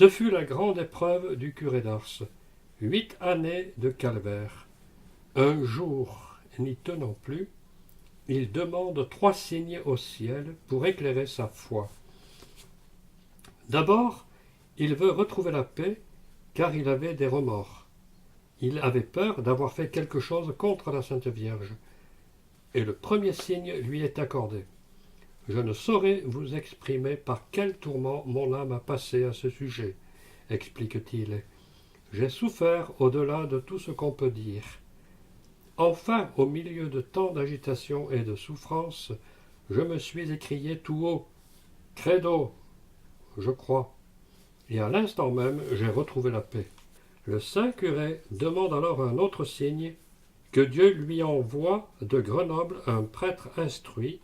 Ce fut la grande épreuve du curé d'Ars. 8 années de calvaire. Un jour, n'y tenant plus, il demande 3 signes au ciel pour éclairer sa foi. D'abord, il veut retrouver la paix, car il avait des remords. Il avait peur d'avoir fait quelque chose contre la Sainte Vierge. Et le premier signe lui est accordé. Je ne saurais vous exprimer par quel tourment mon âme a passé à ce sujet, explique-t-il. J'ai souffert au-delà de tout ce qu'on peut dire. Enfin, au milieu de tant d'agitation et de souffrance, je me suis écrié tout haut « Credo !» je crois. Et à l'instant même, j'ai retrouvé la paix. Le saint curé demande alors un autre signe, que Dieu lui envoie de Grenoble un prêtre instruit,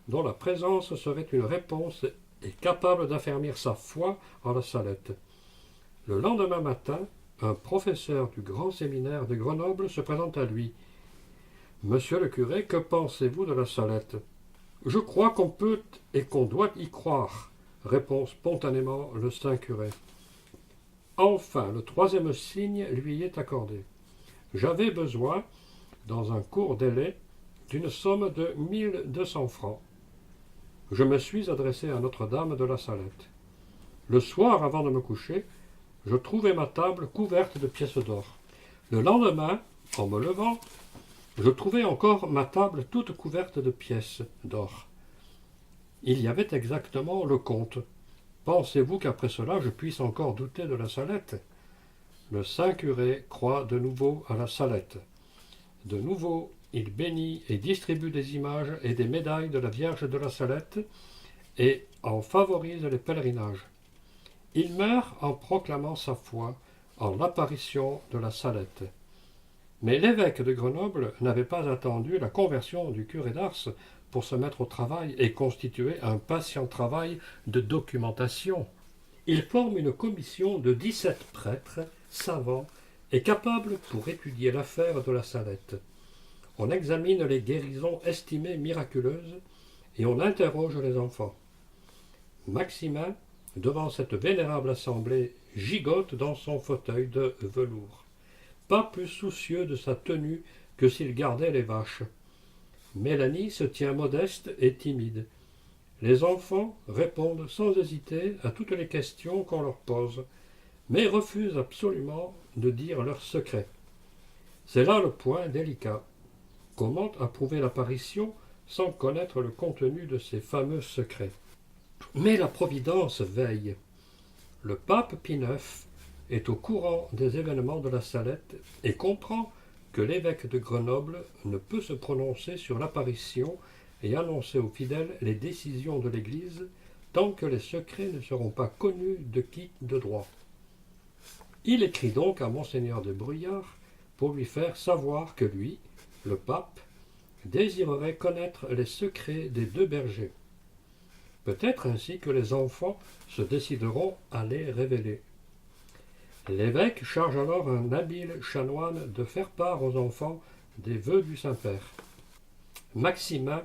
dont la présence serait une réponse et capable d'affermir sa foi en la Salette. Le lendemain matin, un professeur du grand séminaire de Grenoble se présente à lui. « Monsieur le curé, que pensez-vous de la Salette ?»« Je crois qu'on peut et qu'on doit y croire, » répond spontanément le saint curé. Enfin, le troisième signe lui est accordé. J'avais besoin, dans un court délai, d'une somme de 1200 francs. Je me suis adressé à Notre-Dame de la Salette. Le soir, avant de me coucher, je trouvai ma table couverte de pièces d'or. Le lendemain, en me levant, je trouvai encore ma table toute couverte de pièces d'or. Il y avait exactement le compte. Pensez-vous qu'après cela je puisse encore douter de la Salette? Le saint curé croit de nouveau à la Salette. De nouveau, il bénit et distribue des images et des médailles de la Vierge de la Salette et en favorise les pèlerinages. Il meurt en proclamant sa foi en l'apparition de la Salette. Mais l'évêque de Grenoble n'avait pas attendu la conversion du curé d'Ars pour se mettre au travail et constituer un patient travail de documentation. Il forme une commission de 17 prêtres, savants et capables pour étudier l'affaire de la Salette. On examine les guérisons estimées miraculeuses et on interroge les enfants. Maximin, devant cette vénérable assemblée, gigote dans son fauteuil de velours, pas plus soucieux de sa tenue que s'il gardait les vaches. Mélanie se tient modeste et timide. Les enfants répondent sans hésiter à toutes les questions qu'on leur pose, mais refusent absolument de dire leurs secrets. C'est là le point délicat. Comment approuver l'apparition sans connaître le contenu de ces fameux secrets? Mais la Providence veille. Le pape Pie IX est au courant des événements de la Salette et comprend que l'évêque de Grenoble ne peut se prononcer sur l'apparition et annoncer aux fidèles les décisions de l'Église tant que les secrets ne seront pas connus de qui de droit. Il écrit donc à Monseigneur de Bruyères pour lui faire savoir que lui, le pape, désirerait connaître les secrets des 2 bergers. Peut-être ainsi que les enfants se décideront à les révéler. L'évêque charge alors un habile chanoine de faire part aux enfants des vœux du Saint-Père. « Maximin,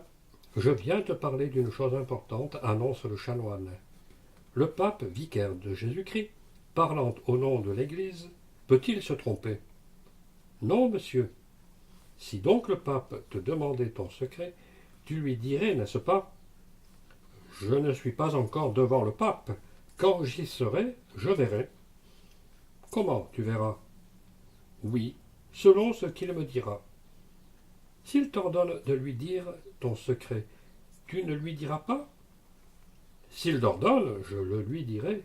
je viens te parler d'une chose importante, annonce le chanoine. Le pape, vicaire de Jésus-Christ, parlant au nom de l'Église, peut-il se tromper? Non, monsieur. Si donc le pape te demandait ton secret, tu lui dirais, n'est-ce pas? Je ne suis pas encore devant le pape. Quand j'y serai, je verrai. Comment tu verras? Oui, selon ce qu'il me dira. S'il t'ordonne de lui dire ton secret, tu ne lui diras pas? S'il l'ordonne, je le lui dirai.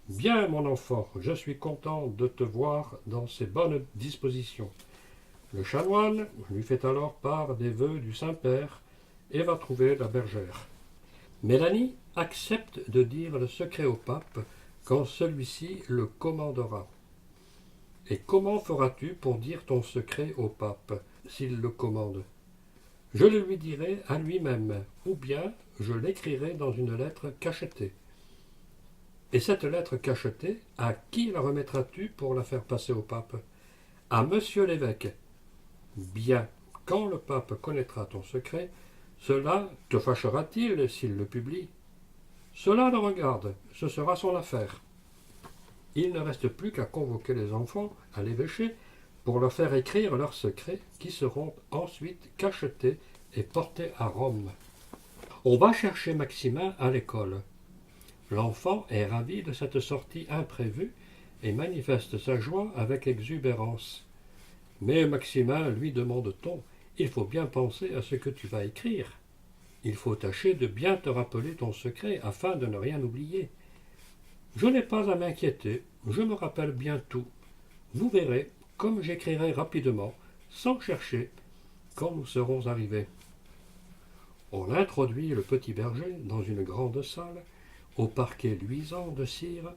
Bien, mon enfant, je suis content de te voir dans ces bonnes dispositions. Le chanoine lui fait alors part des vœux du Saint-Père et va trouver la bergère. Mélanie accepte de dire le secret au pape quand celui-ci le commandera. Et comment feras-tu pour dire ton secret au pape, s'il le commande? Je le lui dirai à lui-même, ou bien je l'écrirai dans une lettre cachetée. Et cette lettre cachetée, à qui la remettras-tu pour la faire passer au pape? À monsieur l'évêque. Bien, quand le pape connaîtra ton secret, cela te fâchera-t-il s'il le publie? Cela le regarde, ce sera son affaire. il ne reste plus qu'à convoquer les enfants à l'évêché pour leur faire écrire leurs secrets qui seront ensuite cachetés et portés à Rome. On va chercher Maximin à l'école. L'enfant est ravi de cette sortie imprévue et manifeste sa joie avec exubérance. Mais Maximin, lui demande-t-on, il faut bien penser à ce que tu vas écrire. Il faut tâcher de bien te rappeler ton secret afin de ne rien oublier. Je n'ai pas à m'inquiéter, je me rappelle bien tout. Vous verrez, comme j'écrirai rapidement, sans chercher, quand nous serons arrivés. On introduit le petit berger dans une grande salle, au parquet luisant de cire,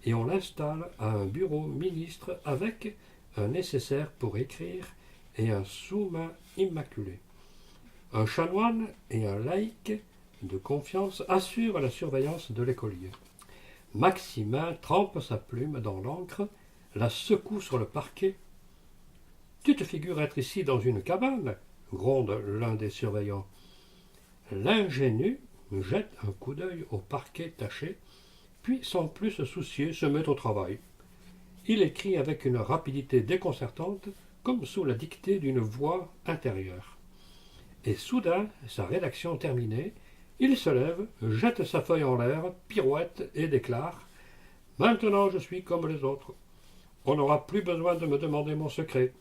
et on l'installe à un bureau ministre avec un nécessaire pour écrire et un sous-main immaculé. Un chanoine et un laïc de confiance assurent la surveillance de l'écolier. Maximin trempe sa plume dans l'encre, la secoue sur le parquet. « Tu te figures être ici dans une cabane ?» gronde l'un des surveillants. L'ingénu jette un coup d'œil au parquet taché, puis sans plus se soucier se met au travail. Il écrit avec une rapidité déconcertante, comme sous la dictée d'une voix intérieure. Et soudain, sa rédaction terminée, il se lève, jette sa feuille en l'air, pirouette et déclare « Maintenant je suis comme les autres. On n'aura plus besoin de me demander mon secret.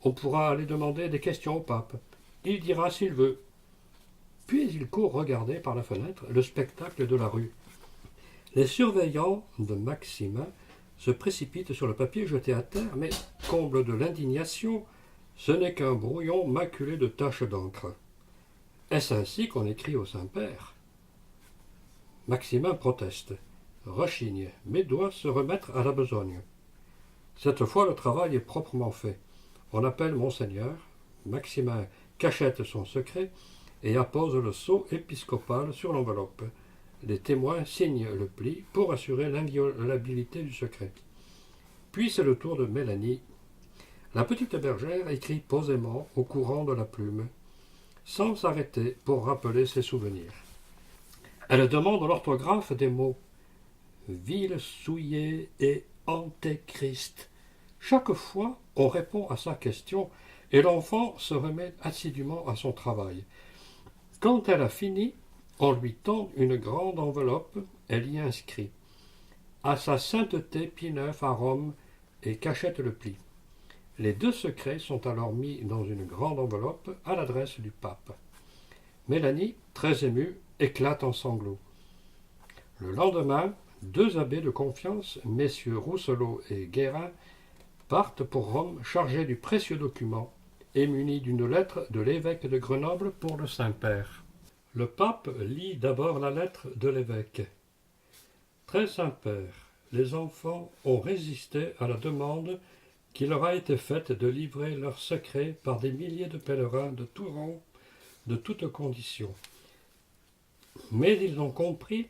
On pourra aller demander des questions au pape. Il dira s'il veut. » Puis il court regarder par la fenêtre le spectacle de la rue. Les surveillants de Maximin se précipitent sur le papier jeté à terre, mais, comble de l'indignation, ce n'est qu'un brouillon maculé de taches d'encre. Est-ce ainsi qu'on écrit au Saint-Père? Maximin proteste, rechigne, mais doit se remettre à la besogne. Cette fois, le travail est proprement fait. On appelle Monseigneur, Maximin cachette son secret et appose le sceau épiscopal sur l'enveloppe. Les témoins signent le pli pour assurer l'inviolabilité du secret. Puis c'est le tour de Mélanie. La petite bergère écrit posément au courant de la plume, sans s'arrêter pour rappeler ses souvenirs. Elle demande l'orthographe des mots « ville souillée » et « antéchrist ». Chaque fois, on répond à sa question et l'enfant se remet assidûment à son travail. Quand elle a fini, on lui tend une grande enveloppe, elle y inscrit « À sa sainteté Pie IX à Rome » et cachette le pli. Les deux secrets sont alors mis dans une grande enveloppe à l'adresse du pape. Mélanie, très émue, éclate en sanglots. Le lendemain, deux abbés de confiance, messieurs Rousselot et Guérin, partent pour Rome chargés du précieux document et munis d'une lettre de l'évêque de Grenoble pour le Saint-Père. Le pape lit d'abord la lettre de l'évêque. « Très Saint-Père, les enfants ont résisté à la demande qui leur a été faite de livrer leurs secrets par des milliers de pèlerins de tout rang, de toutes conditions. Mais ils ont compris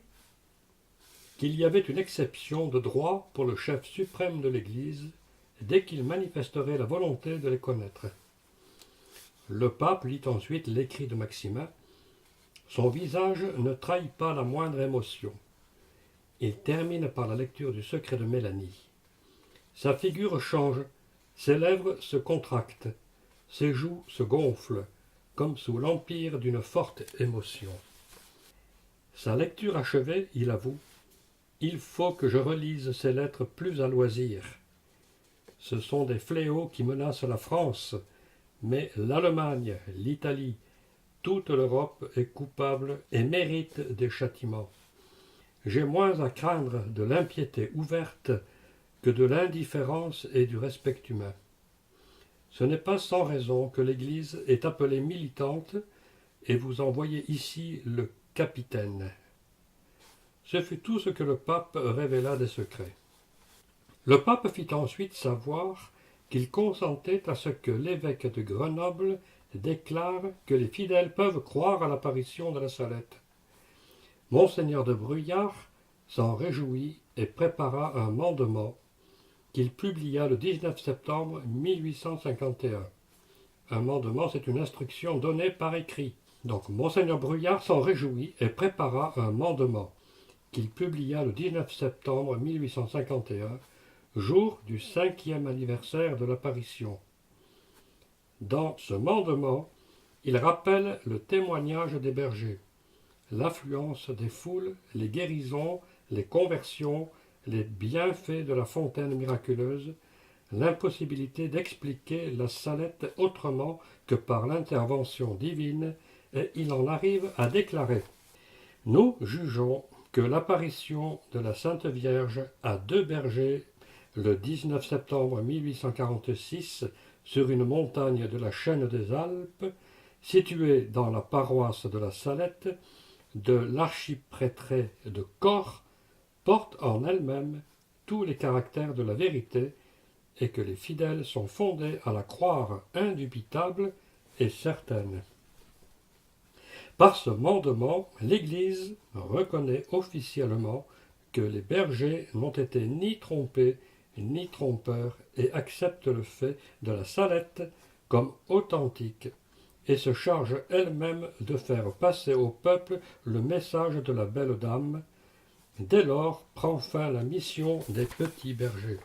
qu'il y avait une exception de droit pour le chef suprême de l'Église dès qu'il manifesterait la volonté de les connaître. » Le pape lit ensuite l'écrit de Maximin. Son visage ne trahit pas la moindre émotion. Il termine par la lecture du secret de Mélanie. Sa figure change, ses lèvres se contractent, ses joues se gonflent, comme sous l'empire d'une forte émotion. Sa lecture achevée, il avoue « Il faut que je relise ces lettres plus à loisir. Ce sont des fléaux qui menacent la France, mais l'Allemagne, l'Italie, toute l'Europe est coupable et mérite des châtiments. J'ai moins à craindre de l'impiété ouverte que de l'indifférence et du respect humain. Ce n'est pas sans raison que l'Église est appelée militante et vous envoyez ici le capitaine. » Ce fut tout ce que le pape révéla des secrets. Le pape fit ensuite savoir qu'il consentait à ce que l'évêque de Grenoble déclare que les fidèles peuvent croire à l'apparition de la Salette. Monseigneur de Bruyart s'en réjouit et prépara un mandement qu'il publia le 19 septembre 1851. Un mandement, c'est une instruction donnée par écrit. Donc, Monseigneur Bruyart s'en réjouit et prépara un mandement qu'il publia le 19 septembre 1851 jour du 5e anniversaire de l'apparition. Dans ce mandement, il rappelle le témoignage des bergers, l'affluence des foules, les guérisons, les conversions, les bienfaits de la fontaine miraculeuse, l'impossibilité d'expliquer la Salette autrement que par l'intervention divine, et il en arrive à déclarer: nous jugeons que l'apparition de la Sainte Vierge à deux bergers le 19 septembre 1846 sur une montagne de la chaîne des Alpes, située dans la paroisse de la Salette, de l'archiprêtré de Corps, porte en elle-même tous les caractères de la vérité et que les fidèles sont fondés à la croire indubitable et certaine. Par ce mandement, l'Église reconnaît officiellement que les bergers n'ont été ni trompés ni trompeurs et accepte le fait de la Salette comme authentique et se charge elle-même de faire passer au peuple le message de la belle dame. Dès lors prend fin la mission des petits bergers.